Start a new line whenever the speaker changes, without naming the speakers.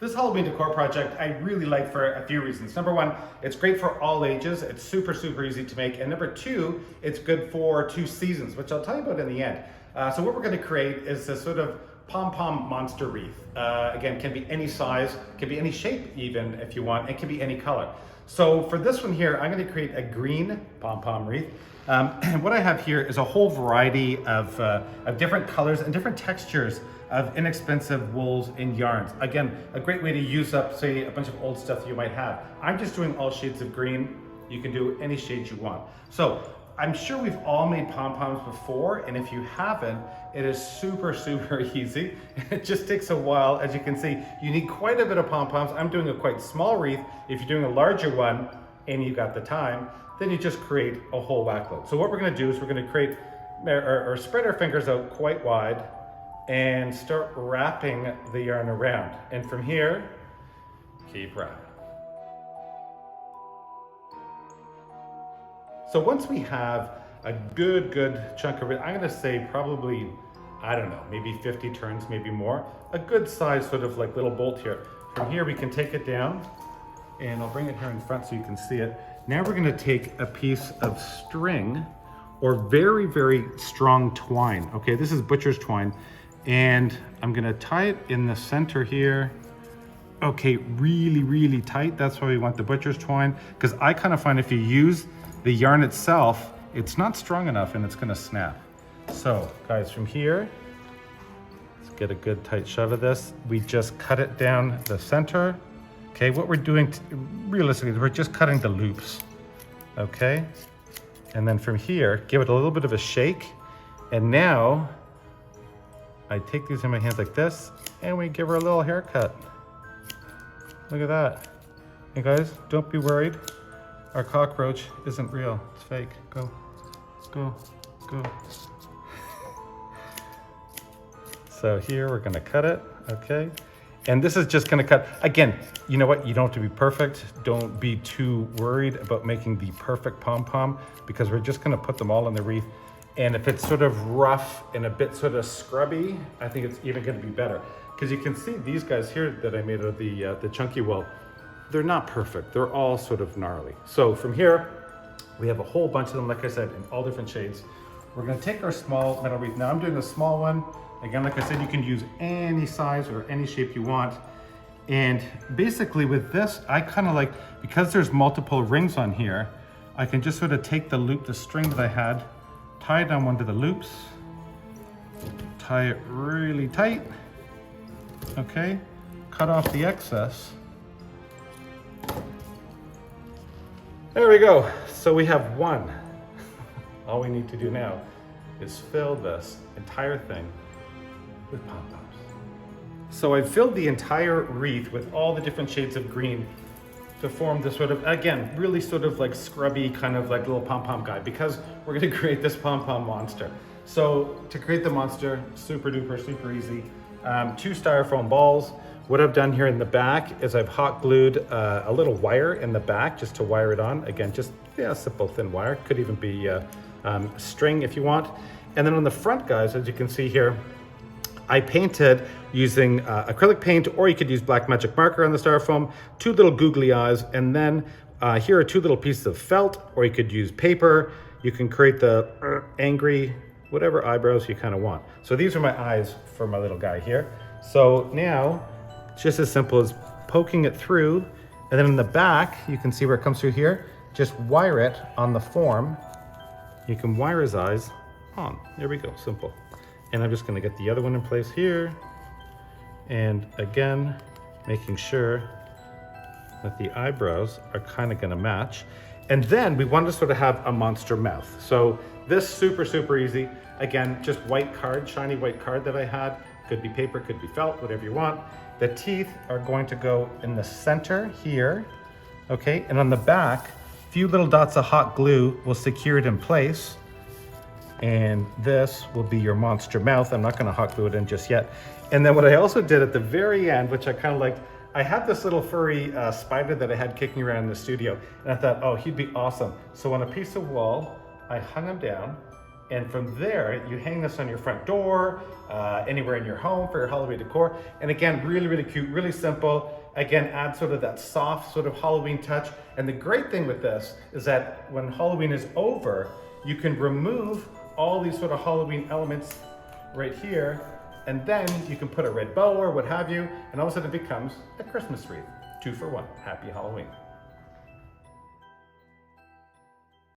This Halloween decor project I really like for a few reasons. Number one, it's great for all ages. It's super, super easy to make. And number two, it's good for 2 seasons, which I'll tell you about in the end. So what we're gonna create is this sort of pom-pom monster wreath. Again, can be any size, can be any shape even if you want, it can be any color. So for this one here, I'm gonna create a green pom-pom wreath. And what I have here is a whole variety of different colors and different textures of inexpensive wools and yarns. Again, a great way to use up, say, a bunch of old stuff that you might have. I'm just doing all shades of green. You can do any shades you want. So I'm sure we've all made pom-poms before, and if you haven't, it is super, super easy. It just takes a while. As you can see, you need quite a bit of pom-poms. I'm doing a quite small wreath. If you're doing a larger one and you've got the time, then you just create a whole whack load. So what we're gonna do is we're gonna create, or spread our fingers out quite wide and start wrapping the yarn around. And from here, keep wrapping. So once we have a good chunk of it, I'm gonna say probably, I don't know, maybe 50 turns, maybe more, a good size sort of like little bolt here. From here we can take it down, and I'll bring it here in front so you can see it. Now we're gonna take a piece of string or very, very strong twine. Okay, this is butcher's twine. And I'm gonna tie it in the center here. Okay, really tight. That's why we want the butcher's twine, because I kind of find if you use the yarn itself, it's not strong enough and it's gonna snap. So guys, from here, let's get a good tight shove of this. We just cut it down the center. Okay, what we're doing realistically is we're just cutting the loops. Okay, and then from here, give it a little bit of a shake. And now, I take these in my hands like this, and we give her a little haircut. Look at that. And guys, don't be worried. Our cockroach isn't real, it's fake. Go. So here we're gonna cut it, okay? And this is just gonna cut. Again, you know what? You don't have to be perfect. Don't be too worried about making the perfect pom-pom, because we're just gonna put them all in the wreath. And if it's sort of rough and a bit sort of scrubby, I think it's even gonna be better. Because you can see these guys here that I made out of the chunky wool, they're not perfect. They're all sort of gnarly. So from here, we have a whole bunch of them, like I said, in all different shades. We're gonna take our small metal wreath. Now I'm doing a small one. Again, like I said, you can use any size or any shape you want. And basically with this, I kind of like, because there's multiple rings on here, I can just sort of take the loop, the string that I had, tie it down one of the loops, tie it really tight, okay? Cut off the excess. There we go. So we have one. All we need to do now is fill this entire thing with pom-poms. So I've filled the entire wreath with all the different shades of green to form this sort of, again, really sort of like scrubby kind of like little pom-pom guy, because we're gonna create this pom-pom monster. So to create the monster, super duper, super easy. 2 styrofoam balls. What I've done here in the back is I've hot glued a little wire in the back just to wire it on. Again, just, yeah, simple thin wire. Could even be string if you want. And then on the front, guys, as you can see here, I painted using acrylic paint, or you could use black magic marker on the styrofoam, 2 little googly eyes, and then here are 2 little pieces of felt, or you could use paper. You can create the angry, whatever eyebrows you kind of want. So these are my eyes for my little guy here. So now, it's just as simple as poking it through, and then in the back, you can see where it comes through here, just wire it on the form. You can wire his eyes on. There we go, simple. And I'm just gonna get the other one in place here. And again, making sure that the eyebrows are kind of gonna match. And then we want to sort of have a monster mouth. So this super, super easy. Again, just white card, shiny white card that I had. Could be paper, could be felt, whatever you want. The teeth are going to go in the center here, okay? And on the back, a few little dots of hot glue will secure it in place. And this will be your monster mouth. I'm not gonna hot glue it in just yet. And then what I also did at the very end, which I kind of liked, I had this little furry spider that I had kicking around in the studio, and I thought, oh, he'd be awesome. So on a piece of wool, I hung him down, And from there, you hang this on your front door, anywhere in your home for your Halloween decor. And again, really, really cute, really simple. Again, add sort of that soft sort of Halloween touch. And the great thing with this is that when Halloween is over, you can remove all these sort of Halloween elements right here, and then you can put a red bow or what have you, and all of a sudden it becomes a Christmas wreath. 2 for 1. Happy Halloween.